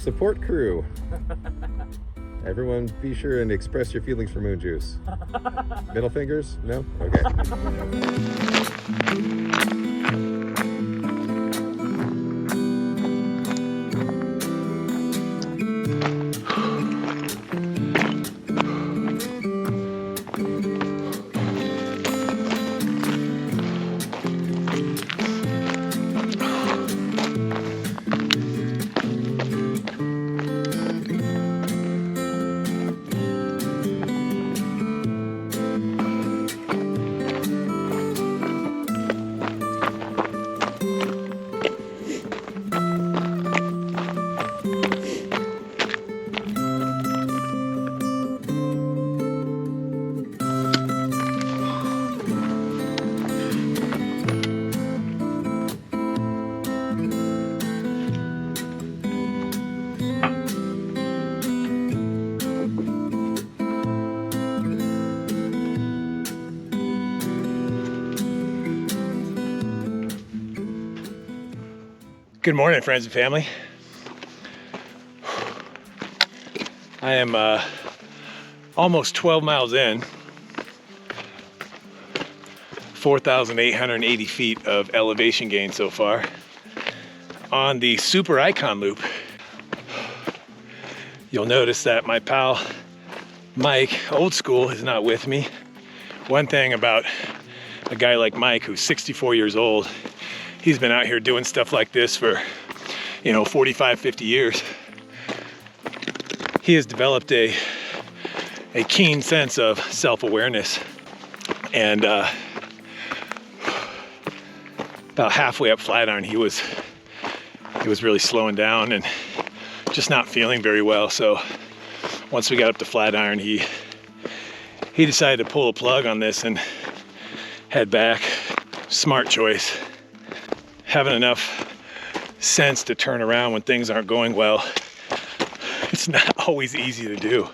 Support crew. Everyone be sure and express your feelings for moon juice. Middle fingers? No? Okay. Good morning, friends and family. I am almost 12 miles in, 4,880 feet of elevation gain so far on the Super Icon Loop. You'll notice that my pal Mike, old school, is not with me. One thing about a guy like Mike, who's 64 years old, he's been out here doing stuff like this for, 45, 50 years. He has developed a keen sense of self-awareness. And about halfway up Flatiron, he was really slowing down and just not feeling very well. So once we got up to Flatiron, he decided to pull a plug on this and head back. Smart choice. Having enough sense to turn around when things aren't going well, it's not always easy to do.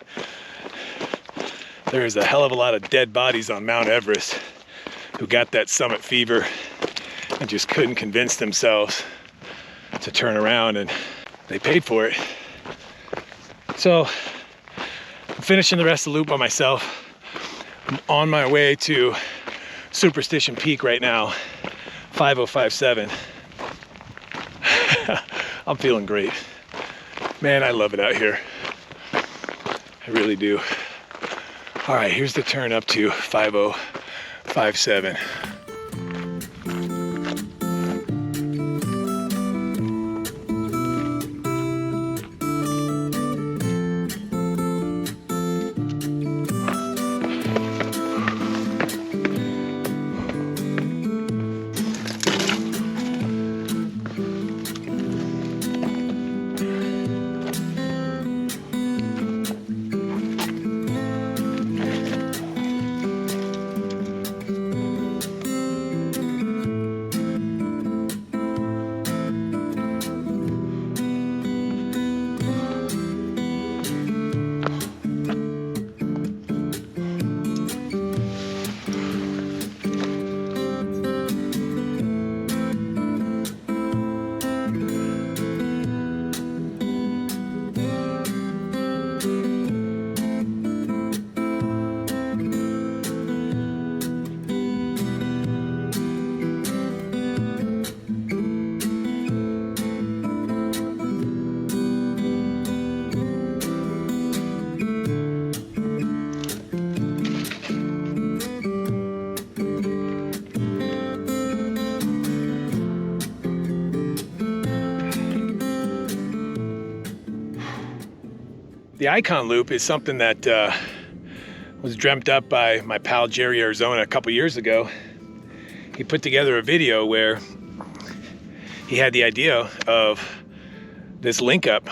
There's a hell of a lot of dead bodies on Mount Everest who got that summit fever and just couldn't convince themselves to turn around, and they paid for it. So I'm finishing the rest of the loop by myself. I'm on my way to Superstition Peak right now, 5057. I'm feeling great. Man, I love it out here. I really do. All right, here's the turn up to 5057. The Icon Loop is something that was dreamt up by my pal Jerry Arizona a couple years ago. He put together a video where he had the idea of this link up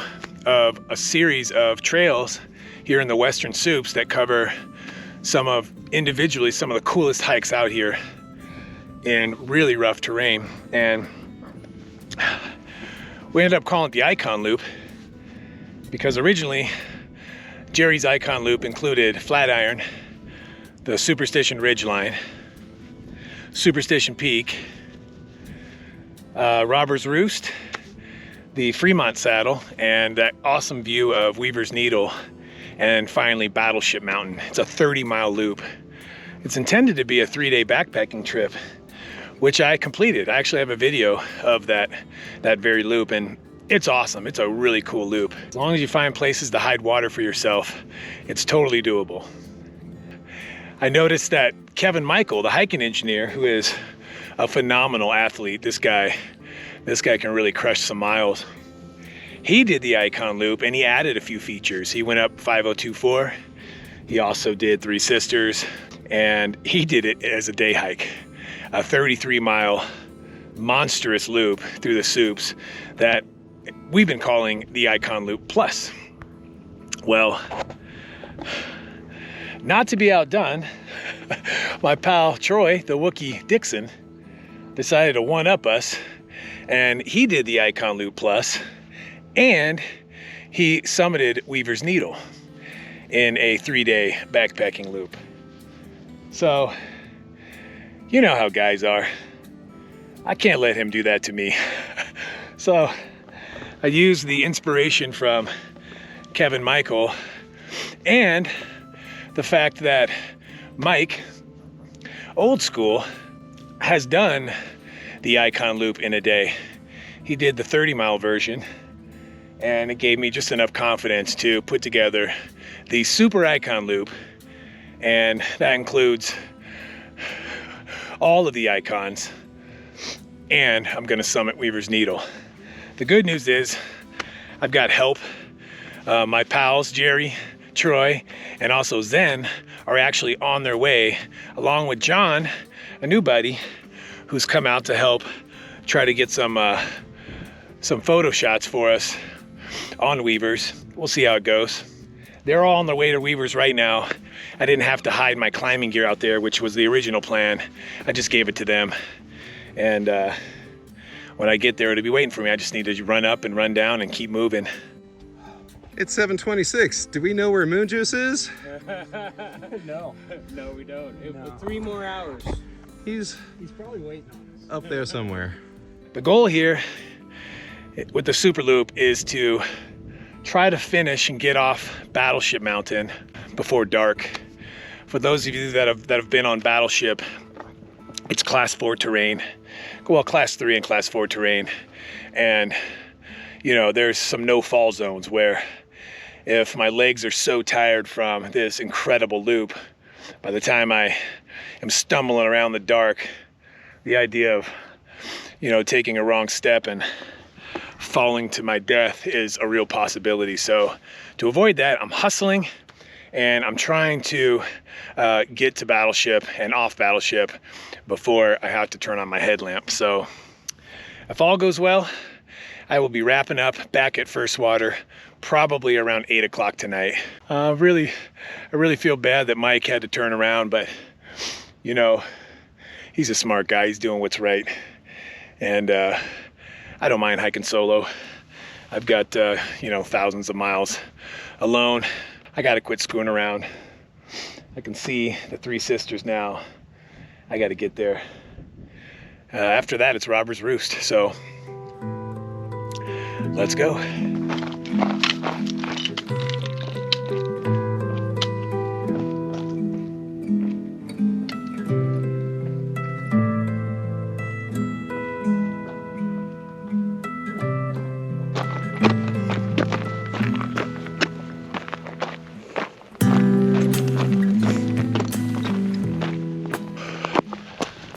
of a series of trails here in the Western Supes that cover individually some of the coolest hikes out here in really rough terrain. And we ended up calling it the Icon Loop because originally Jerry's Icon Loop included Flatiron, the Superstition Ridgeline, Superstition Peak, Robber's Roost, the Fremont saddle and that awesome view of Weaver's Needle, and finally Battleship Mountain. It's a 30-mile loop. It's intended to be a 3-day backpacking trip, which I completed. I actually have a video of that very loop, and it's awesome. It's a really cool loop. As long as you find places to hide water for yourself, it's totally doable. I noticed that Kevin Michael, the hiking engineer, who is a phenomenal athlete, this guy can really crush some miles. He did the Icon Loop and he added a few features. He went up 5024. He also did Three Sisters, and he did it as a day hike, a 33-mile monstrous loop through the Supes that we've been calling the Icon Loop Plus. Well, not to be outdone, my pal Troy, the Wookiee Dixon, decided to one-up us, and he did the Icon Loop Plus, and he summited Weaver's Needle in a 3-day backpacking loop. So, you know how guys are. I can't let him do that to me. So, I used the inspiration from Kevin Michael and the fact that Mike, old school, has done the Icon Loop in a day. He did the 30-mile version, and it gave me just enough confidence to put together the Super Icon Loop, and that includes all of the icons, and I'm gonna summit Weaver's Needle. The good news is I've got help. My pals, Jerry, Troy, and also Zen are actually on their way, along with John, a new buddy, who's come out to help try to get some photo shots for us on Weavers. We'll see how it goes. They're all on their way to Weavers right now. I didn't have to hide my climbing gear out there, which was the original plan. I just gave it to them. And when I get there, it'll be waiting for me. I just need to run up and run down and keep moving. It's 7:26. Do we know where Moon Juice is? No, we don't. No. 3 more hours. He's probably waiting on us. up there somewhere. The goal here with the Super Loop is to try to finish and get off Battleship Mountain before dark. For those of you that have been on Battleship, it's class 4 terrain. Well, class 3 and class 4 terrain. And you know, there's some no fall zones where if my legs are so tired from this incredible loop, by the time I am stumbling around the dark, the idea of, you know, taking a wrong step and falling to my death is a real possibility. So to avoid that, I'm hustling and I'm trying to get to Battleship and off Battleship before I have to turn on my headlamp. So if all goes well, I will be wrapping up back at First Water probably around 8 o'clock tonight. I really feel bad that Mike had to turn around, but you know, he's a smart guy. He's doing what's right. And I don't mind hiking solo. I've got, you know, thousands of miles alone. I gotta quit screwing around. I can see the Three Sisters now. I gotta get there. After that, it's Robber's Roost. So let's go.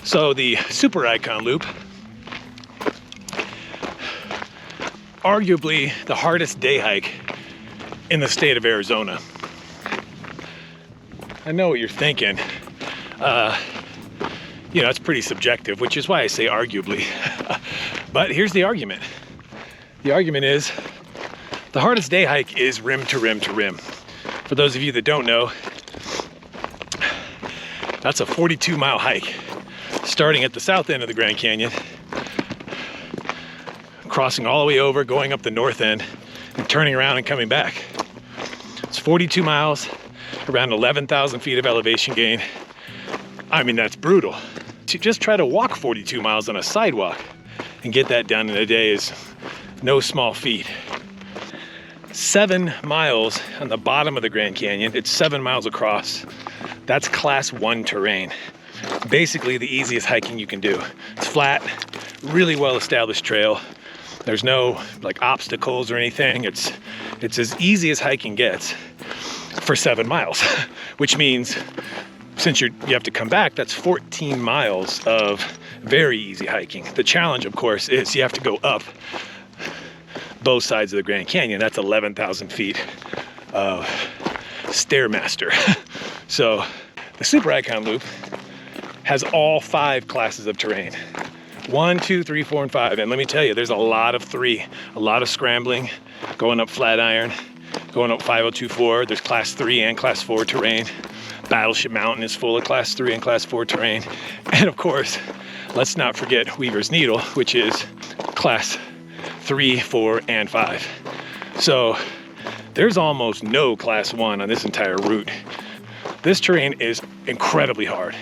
So the Super Icon Loop, arguably the hardest day hike in the state of Arizona. I know what you're thinking. You know, it's pretty subjective, which is why I say arguably. But here's the argument. The argument is the hardest day hike is rim to rim to rim. For those of you that don't know, that's a 42-mile hike, starting at the south end of the Grand Canyon, crossing all the way over, going up the north end, and turning around and coming back. It's 42 miles, around 11,000 feet of elevation gain. I mean, that's brutal. To just try to walk 42 miles on a sidewalk and get that done in a day is no small feat. 7 miles on the bottom of the Grand Canyon. It's 7 miles across. That's class 1 terrain. Basically the easiest hiking you can do. It's flat, really well-established trail. There's no like obstacles or anything. It's as easy as hiking gets for 7 miles, which means since you have to come back, that's 14 miles of very easy hiking. The challenge, of course, is you have to go up both sides of the Grand Canyon. That's 11,000 feet of Stairmaster. So the Super Icon Loop has all 5 classes of terrain. 1, 2, 3, 4, and 5. And let me tell you, there's a lot of 3, a lot of scrambling, going up Flatiron, going up 5024. There's class 3 and class 4 terrain. Battleship Mountain is full of class 3 and class 4 terrain. And of course, let's not forget Weaver's Needle, which is class 3, 4, and 5. So there's almost no class 1 on this entire route. This terrain is incredibly hard.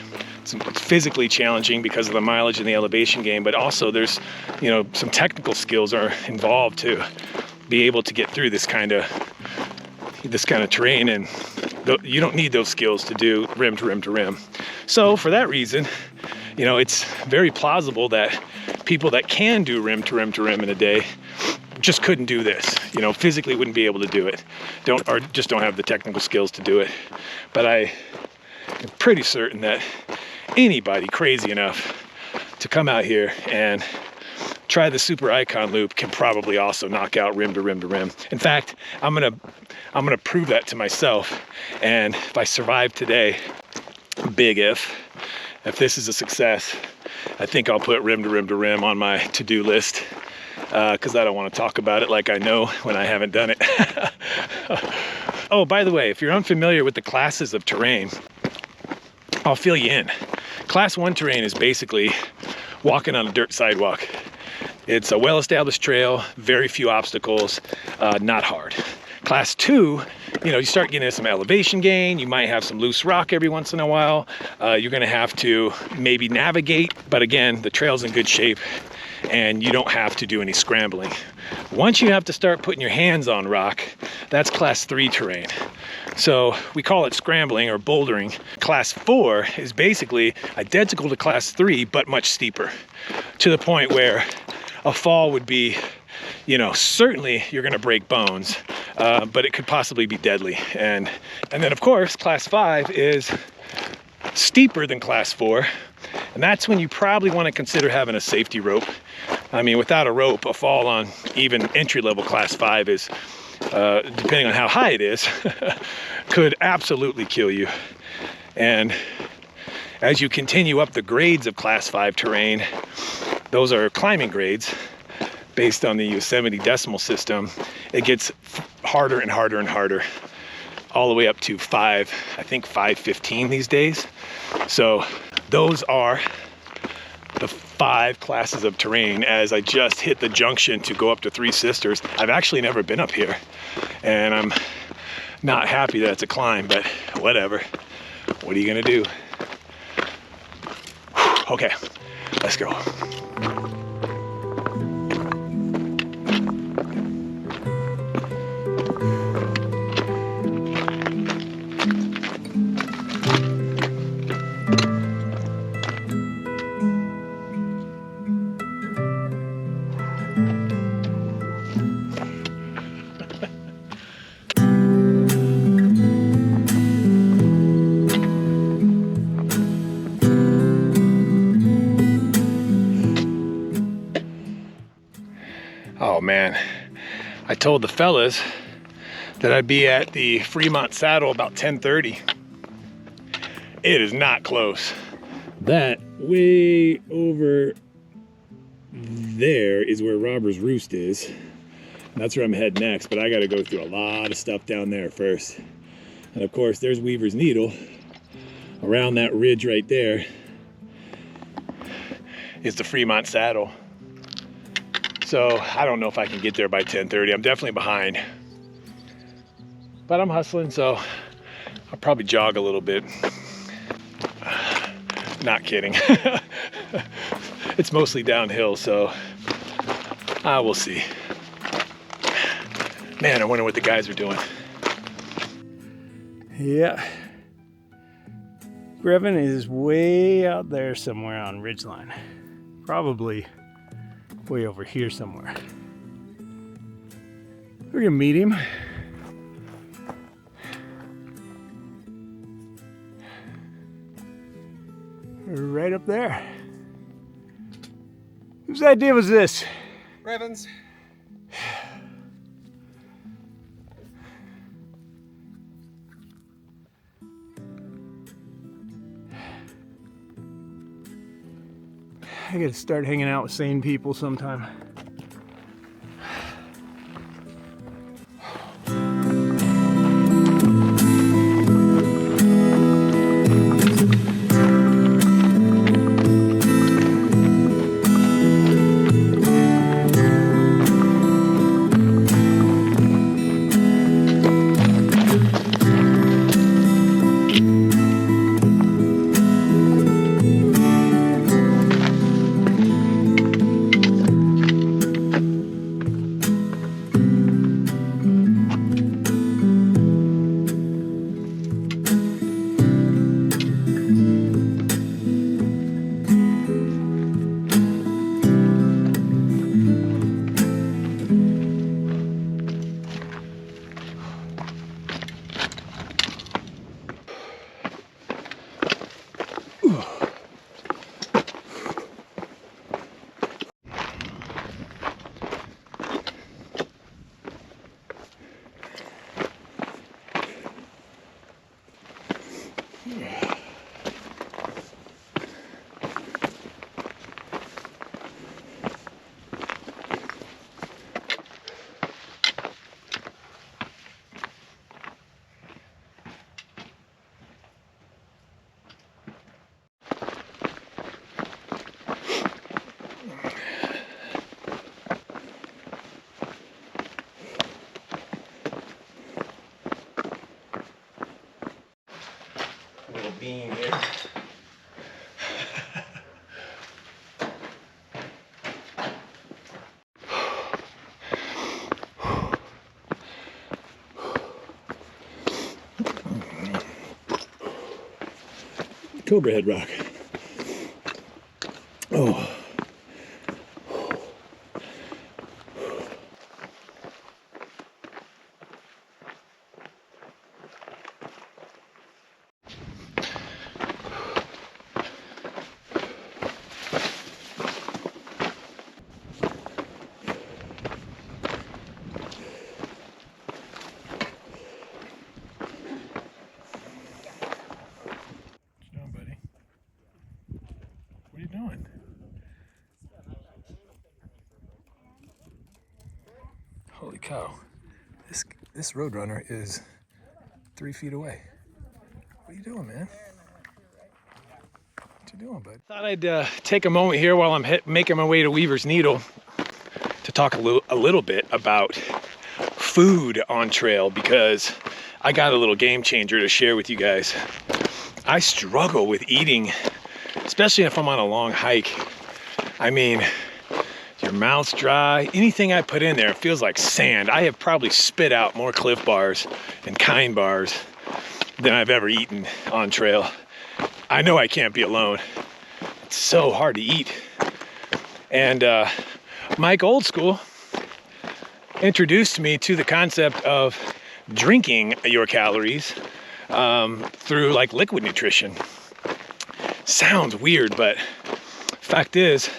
It's physically challenging because of the mileage and the elevation game, but also there's, you know, some technical skills are involved to be able to get through this kind of terrain, and you don't need those skills to do rim to rim to rim. So for that reason, you know, it's very plausible that people that can do rim to rim to rim in a day just couldn't do this, you know, physically wouldn't be able to do it, just don't have the technical skills to do it. But I am pretty certain that anybody crazy enough to come out here and try the Super Icon Loop can probably also knock out rim to rim to rim. In fact, I'm gonna prove that to myself, and if I survive today, big if this is a success, I think I'll put rim to rim to rim on my to-do list, because I don't want to talk about it like I know when I haven't done it. Oh, by the way, if you're unfamiliar with the classes of terrain, I'll fill you in. Class 1 terrain is basically walking on a dirt sidewalk. It's a well-established trail, very few obstacles, not hard. Class 2, you know, you start getting some elevation gain, you might have some loose rock every once in a while, you're gonna have to maybe navigate, but again, the trail's in good shape and you don't have to do any scrambling. Once you have to start putting your hands on rock, that's class 3 terrain. So we call it scrambling or bouldering. Class 4 is basically identical to class 3, but much steeper, to the point where a fall would be, you know, certainly you're gonna break bones, but it could possibly be deadly. And then of course, class 5 is steeper than class 4. And that's when you probably want to consider having a safety rope. I mean, without a rope, a fall on even entry-level class 5 is, depending on how high it is, could absolutely kill you. And as you continue up the grades of class 5 terrain, those are climbing grades based on the Yosemite decimal system, it gets harder and harder and harder, all the way up to 5, I think 515 these days. So those are the 5 classes of terrain as I just hit the junction to go up to Three Sisters. I've actually never been up here, and I'm not happy that it's a climb, but whatever. What are you gonna do? Okay, let's go. Oh man, I told the fellas that I'd be at the Fremont saddle about 10:30. It is not close. That way over there is where Robber's Roost is. That's where I'm heading next, but I gotta go through a lot of stuff down there first. And of course, there's Weaver's Needle. Around that ridge right there is the Fremont saddle. So I don't know if I can get there by 10:30. I'm definitely behind, but I'm hustling, so I'll probably jog a little bit. Not kidding. It's mostly downhill, so we'll see. Man, I wonder what the guys are doing. Yeah. Grevin is way out there somewhere on Ridgeline. Probably way over here somewhere. We're gonna meet him. Right up there. Whose idea was this? Revan's. I gotta start hanging out with sane people sometime. Little bean here. Cobra head rock. Oh. Doing? Holy cow. This Roadrunner is 3 feet away. What are you doing, man? What you doing, bud? Thought I'd take a moment here while I'm making my way to Weaver's Needle to talk a little bit about food on trail, because I got a little game changer to share with you guys. I struggle with eating, especially if I'm on a long hike. I mean, your mouth's dry. Anything I put in there, it feels like sand. I have probably spit out more Cliff Bars and Kind Bars than I've ever eaten on trail. I know I can't be alone. It's so hard to eat. And Mike Old School introduced me to the concept of drinking your calories through like liquid nutrition. Sounds weird, but fact is,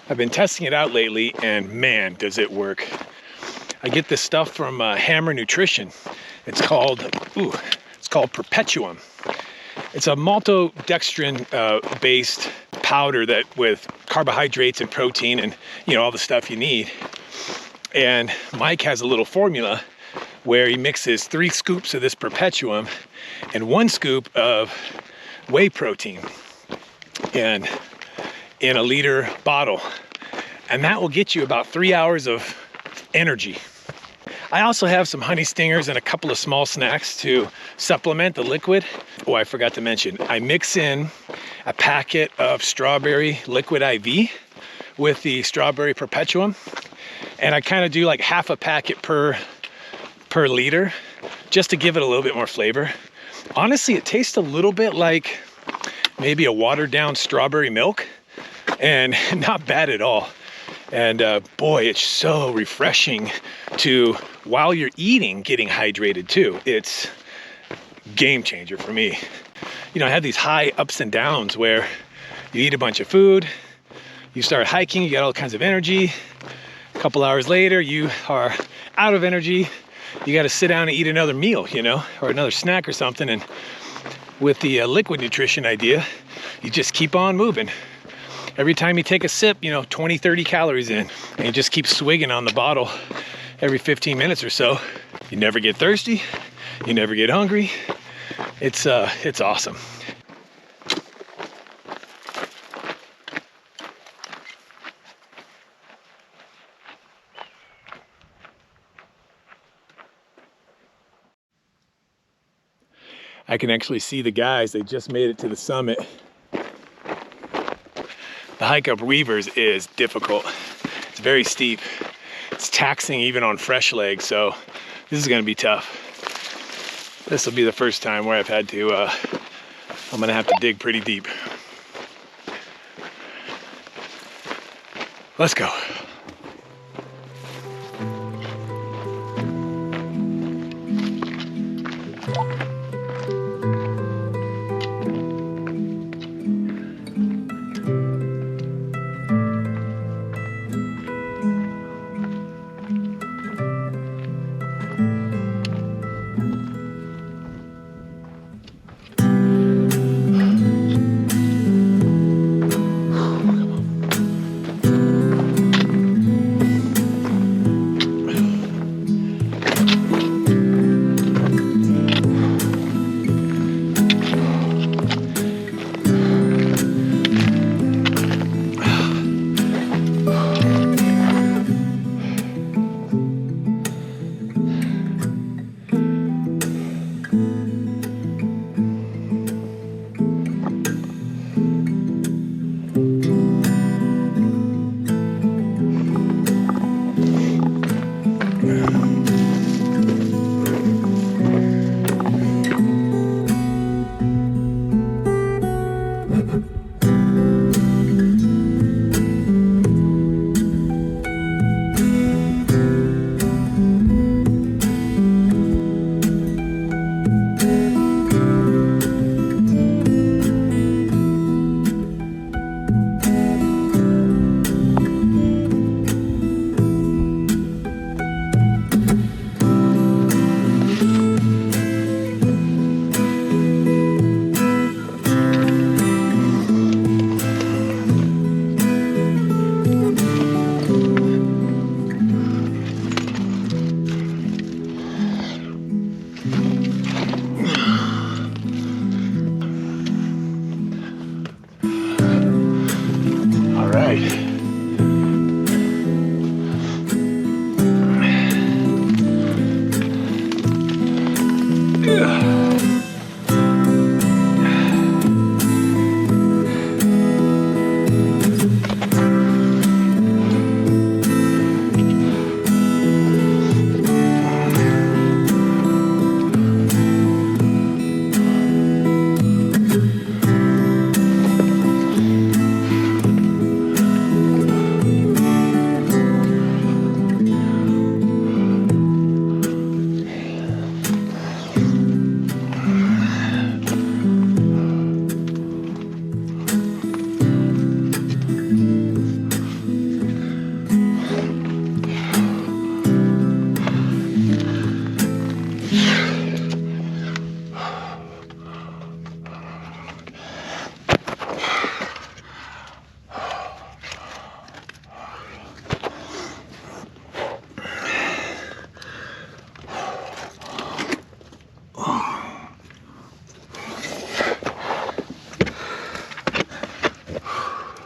I've been testing it out lately, and man, does it work. I get this stuff from Hammer Nutrition. It's called Perpetuum. It's a maltodextrin based powder that with carbohydrates and protein and all the stuff you need. And Mike has a little formula where he mixes 3 scoops of this Perpetuum and 1 scoop of whey protein and in a liter bottle, and that will get you about 3 hours of energy. I also have some honey stingers and a couple of small snacks to supplement the liquid. Oh, I forgot to mention, I mix in a packet of strawberry liquid IV with the strawberry Perpetuum, and I kind of do like half a packet per per liter, just to give it a little bit more flavor. Honestly, it tastes a little bit like maybe a watered down strawberry milk, and not bad at all. And boy, it's so refreshing to, while you're eating, getting hydrated too. It's game changer for me. You know, I have these high ups and downs where you eat a bunch of food, you start hiking, you got all kinds of energy. A couple hours later, you are out of energy. You got to sit down and eat another meal, you know, or another snack or something. And with the liquid nutrition idea, you just keep on moving. Every time you take a sip, you know, 20, 30 calories in, and you just keep swigging on the bottle every 15 minutes or so. You never get thirsty. You never get hungry. It's awesome. I can actually see the guys, they just made it to the summit. The hike up Weavers is difficult. It's very steep. It's taxing even on fresh legs, so this is gonna be tough. This will be the first time where I've had to, I'm gonna have to dig pretty deep. Let's go.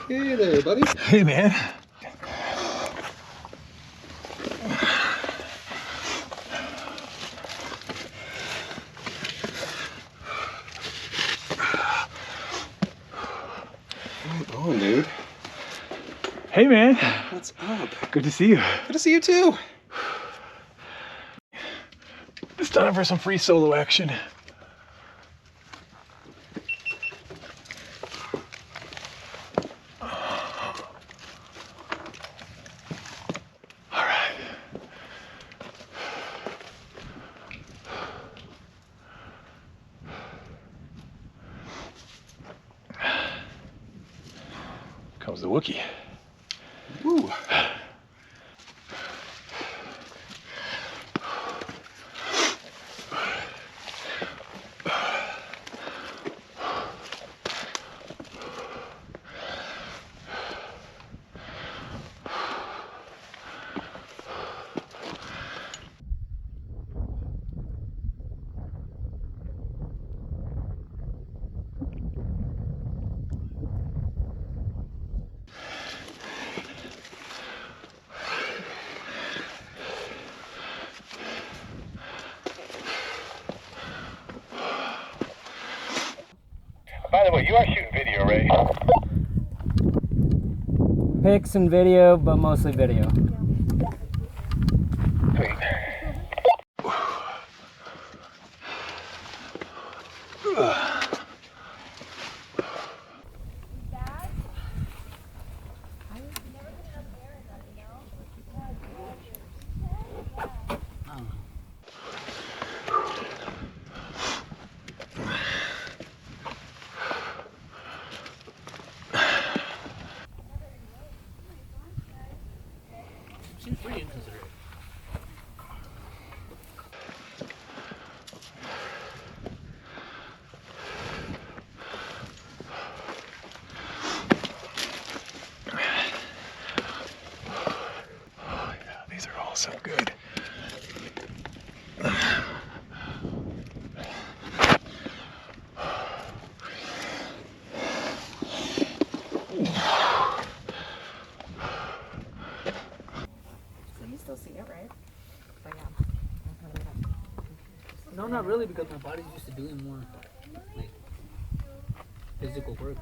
Hey there, buddy. Hey, man. Right on, dude. Hey, man. What's up? Good to see you. Good to see you too. time for some free solo action. Comes the Wookiee. Woo. By the way, you are shooting video, right? Pics and video, but mostly video. Sweet. Seems pretty inconsiderate. Oh, yeah, these are all so good. Still see it, right? But yeah. No, not really, because my body's used to doing more like physical work.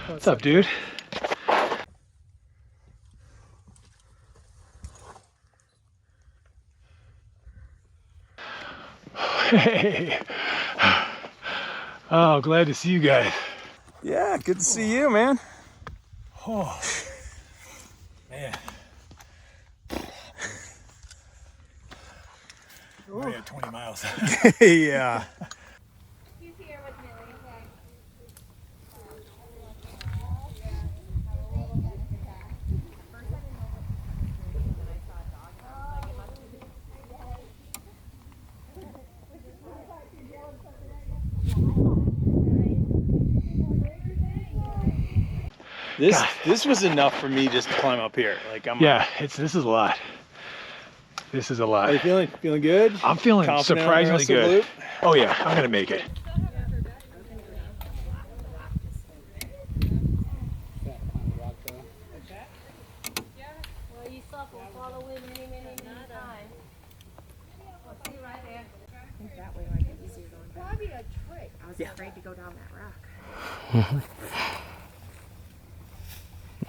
What's up, dude? Hey. Oh, glad to see you guys. Yeah, good to see you, man. Oh, man. We're at 20 miles. Yeah. He's here with me, like I said. This was enough for me just to climb up here. Like Yeah, this is a lot. This is a lot. Are you feeling good? I'm feeling Confident on the surprisingly rest of the good. loop? Oh yeah, I'm gonna make it. Well, you suck. We'll follow in any time. I'll see you right there. I think that way might be easier going back. Probably a trick. I was afraid to go down that rock.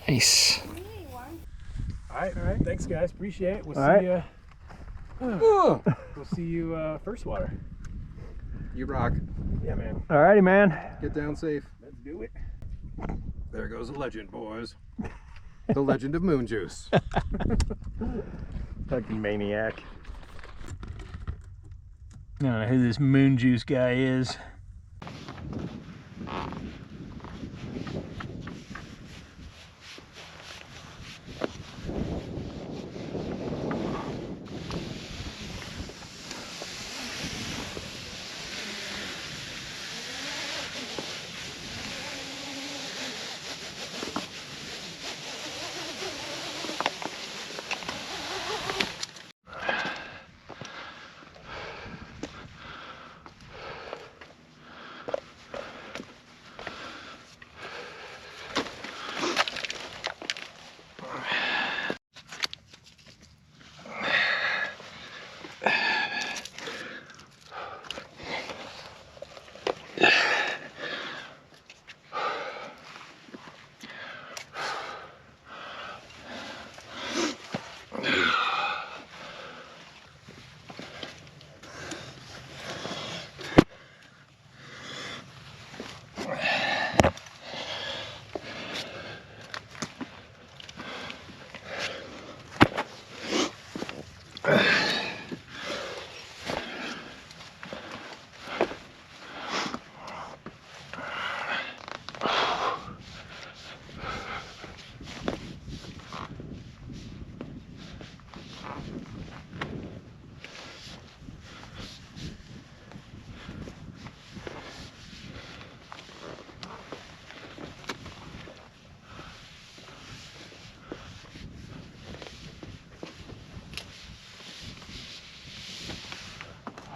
Nice. All right. Thanks, guys. Appreciate it. We'll All see right. you. We'll see you first water. You rock. Yeah, man. Alrighty, man. Get down safe. Let's do it. There goes a legend, boys. The legend of moon juice. Fucking maniac. I don't know who this moon juice guy is.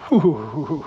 Ooh.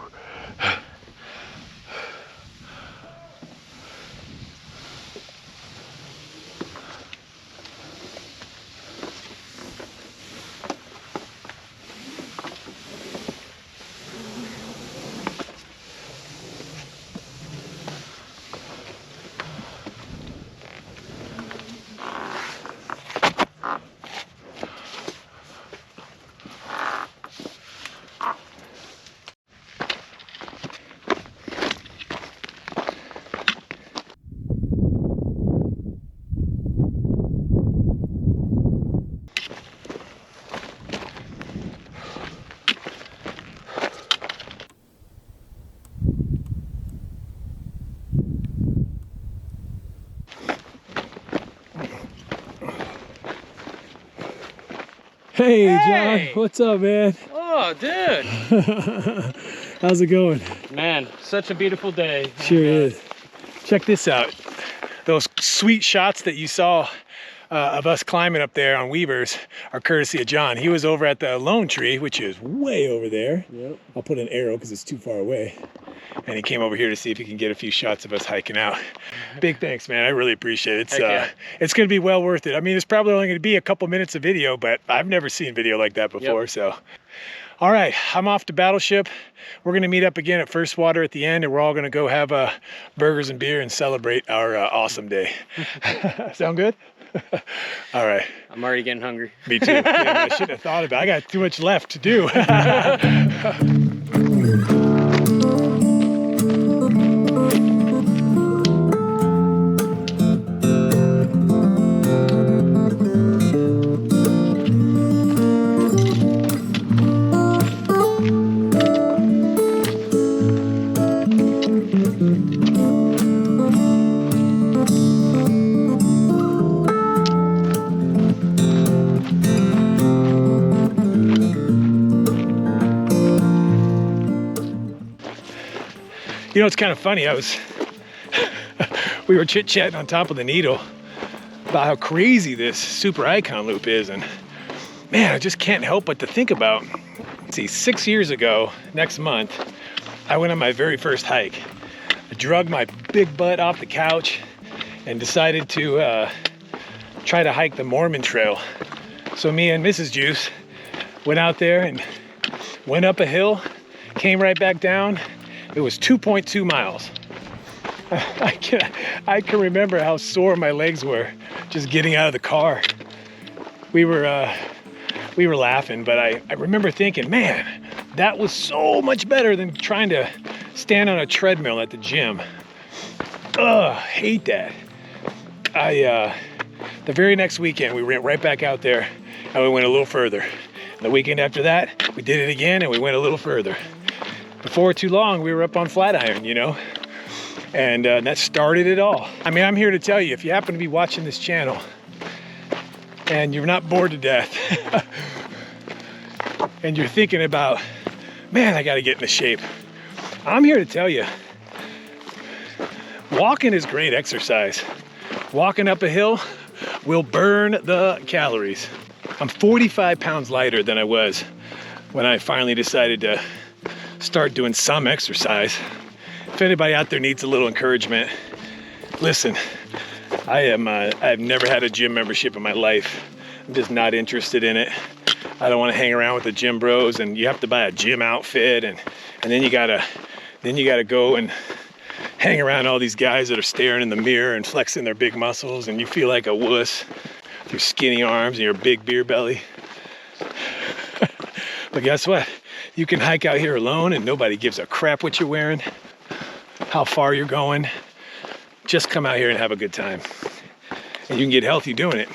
Hey, Hey! John, what's up, man? Oh, dude. How's it going? Man, such a beautiful day. Sure is. Check this out. Those sweet shots that you saw of us climbing up there on Weavers are courtesy of John. He was over at the Lone Tree, which is way over there. Yep. I'll put an arrow because it's too far away. And he came over here to see if he can get a few shots of us hiking out. Big thanks, man. I really appreciate it. It's going to be well worth it. I mean, it's probably only going to be a couple minutes of video, but I've never seen video like that before. Yep. So, all right, I'm off to Battleship. We're going to meet up again at First Water at the end, and we're all going to go have burgers and beer and celebrate our awesome day. Sound good? All right. I'm already getting hungry. Me too. Yeah, I shouldn't have thought about it. I got too much left to do. You know, it's kind of funny. We were chit-chatting on top of the Needle about how crazy this super icon loop is, and man, I just can't help but to think about, see, 6 years ago, next month, I went on my very first hike. I drug my big butt off the couch and decided to try to hike the Mormon Trail. So me and Mrs. Juice went out there and went up a hill, came right back down. It was 2.2 miles. I can remember how sore my legs were just getting out of the car. We were laughing, but I remember thinking, man, that was so much better than trying to stand on a treadmill at the gym. Ugh, hate that. The very next weekend, we went right back out there and we went a little further. And the weekend after that, we did it again and we went a little further. Before too long, we were up on Flatiron, you know, and that started it all. I mean, I'm here to tell you, if you happen to be watching this channel and you're not bored to death and you're thinking about, man, I got to get into shape, I'm here to tell you, walking is great exercise. Walking up a hill will burn the calories. I'm 45 pounds lighter than I was when I finally decided to start doing some exercise. If anybody out there needs a little encouragement, listen, I've never had a gym membership in my life. I'm just not interested in it. I don't want to hang around with the gym bros, and you have to buy a gym outfit, and then you gotta go and hang around all these guys that are staring in the mirror and flexing their big muscles, and you feel like a wuss with your skinny arms and your big beer belly. But guess what? You can hike out here alone and nobody gives a crap what you're wearing, how far you're going. Just come out here and have a good time. And you can get healthy doing it.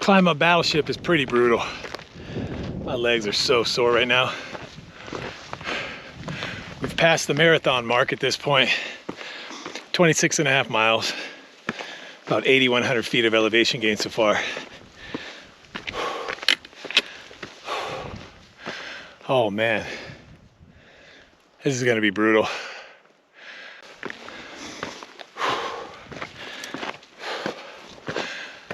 Climb up Battleship is pretty brutal. My legs are so sore right now. We've passed the marathon mark at this point. 26.5 miles. About 8,100 feet of elevation gain so far. Oh man. This is gonna be brutal.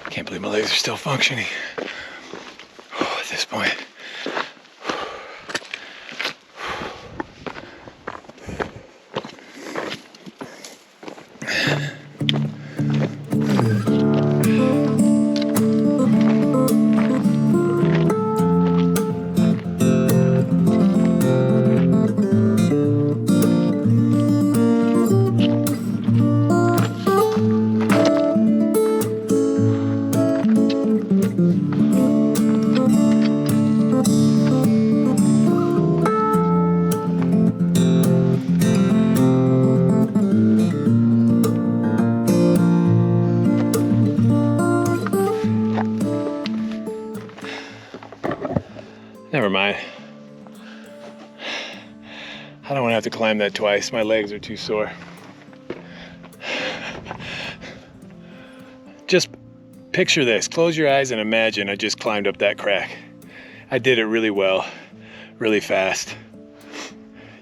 Can't believe my legs are still functioning at this point. Never mind. I don't want to have to climb that twice. My legs are too sore. Just picture this. Close your eyes and imagine I just climbed up that crack. I did it really well, really fast.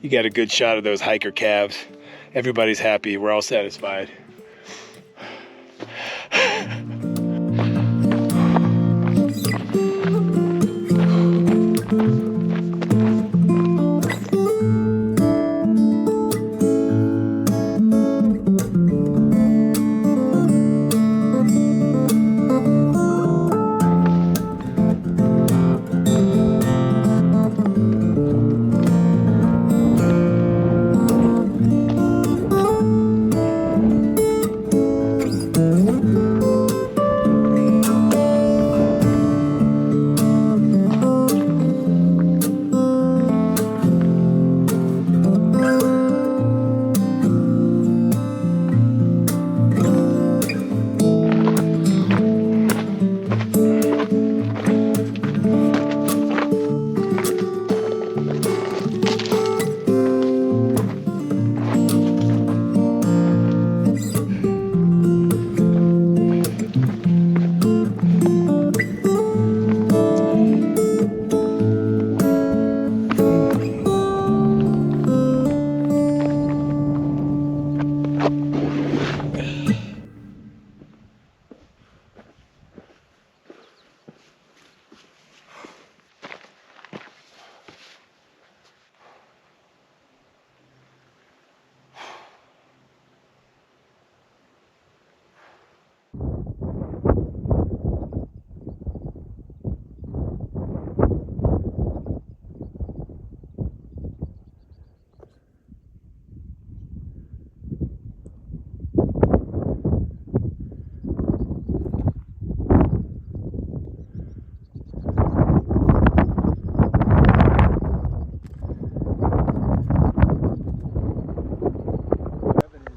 You got a good shot of those hiker calves. Everybody's happy. We're all satisfied.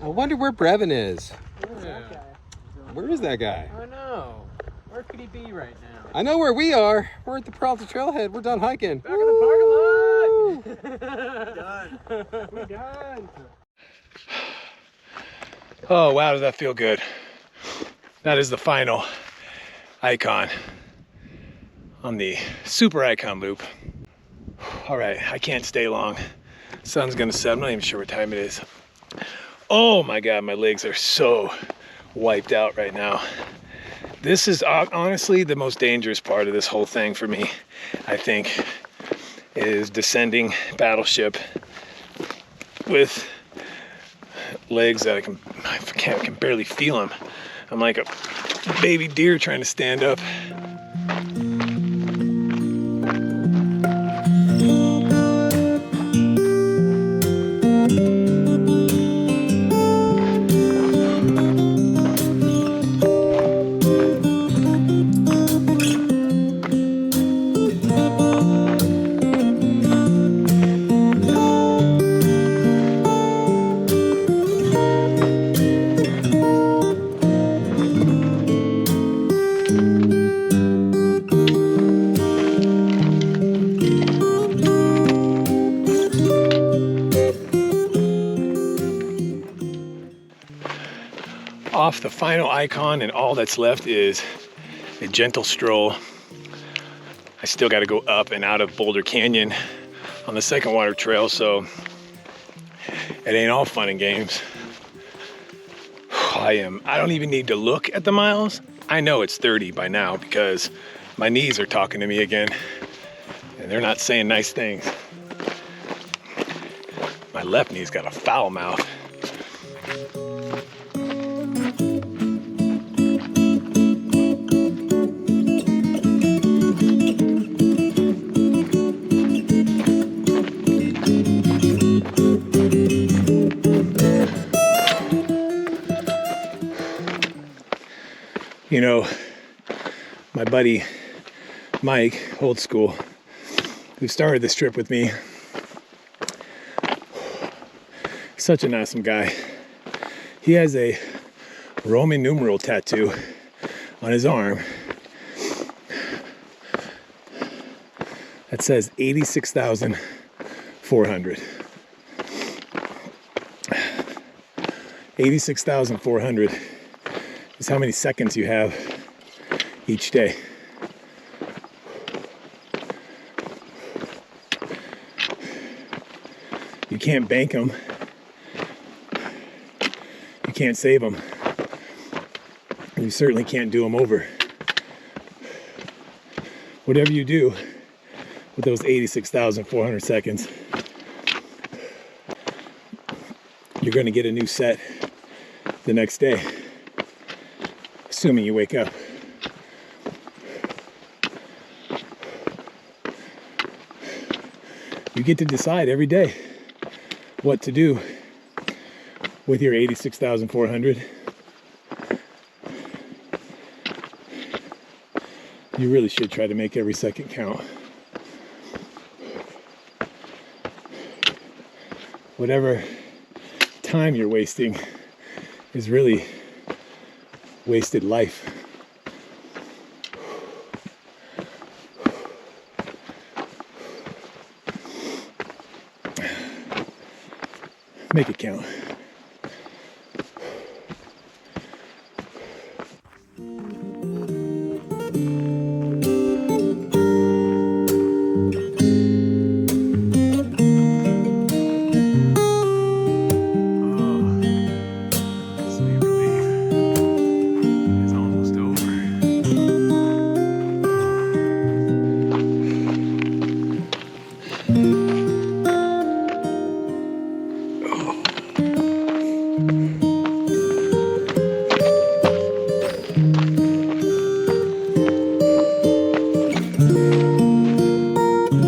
I wonder where Brevin is. Where is that guy? I know. Where could he be right now? I know where we are. We're at the Peralta Trailhead. We're done hiking. Back in the parking lot. Done. We're done. Oh, wow, does that feel good? That is the final icon on the super icon loop. All right, I can't stay long. Sun's gonna set. I'm not even sure what time it is. Oh my God, my legs are so wiped out right now. This is honestly the most dangerous part of this whole thing for me, I think, is descending Battleship with legs that I can barely feel them. I'm like a baby deer trying to stand up. off the final icon, and all that's left is a gentle stroll. I still got to go up and out of Boulder Canyon on the second water trail, so it ain't all fun and games. I don't even need to look at the miles. I know it's 30 by now because my knees are talking to me again, and they're not saying nice things. My left knee's got a foul mouth. You know, my buddy Mike, old school, who started this trip with me, such an awesome guy. He has a Roman numeral tattoo on his arm that says 86,400. 86,400 is how many seconds you have each day. You can't bank them. You can't save them. You certainly can't do them over. Whatever you do with those 86,400 seconds, you're going to get a new set the next day, assuming you wake up. You get to decide every day what to do with your 86,400. You really should try to make every second count. Whatever time you're wasting is really wasted life. Make it count.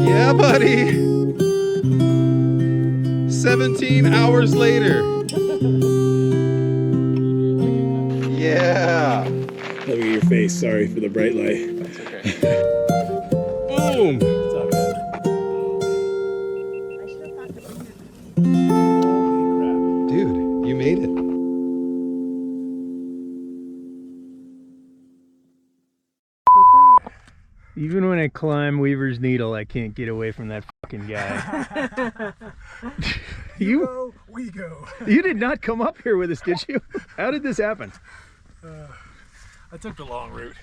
Yeah, buddy. 17 hours later. Yeah. Look at your face. Sorry for the bright light. That's okay. Boom. It's all good. Dude, you made it. Even when I climb Weaver's Needle, I can't get away from that fucking guy. You did not come up here with us, did you? How did this happen? I took the long route.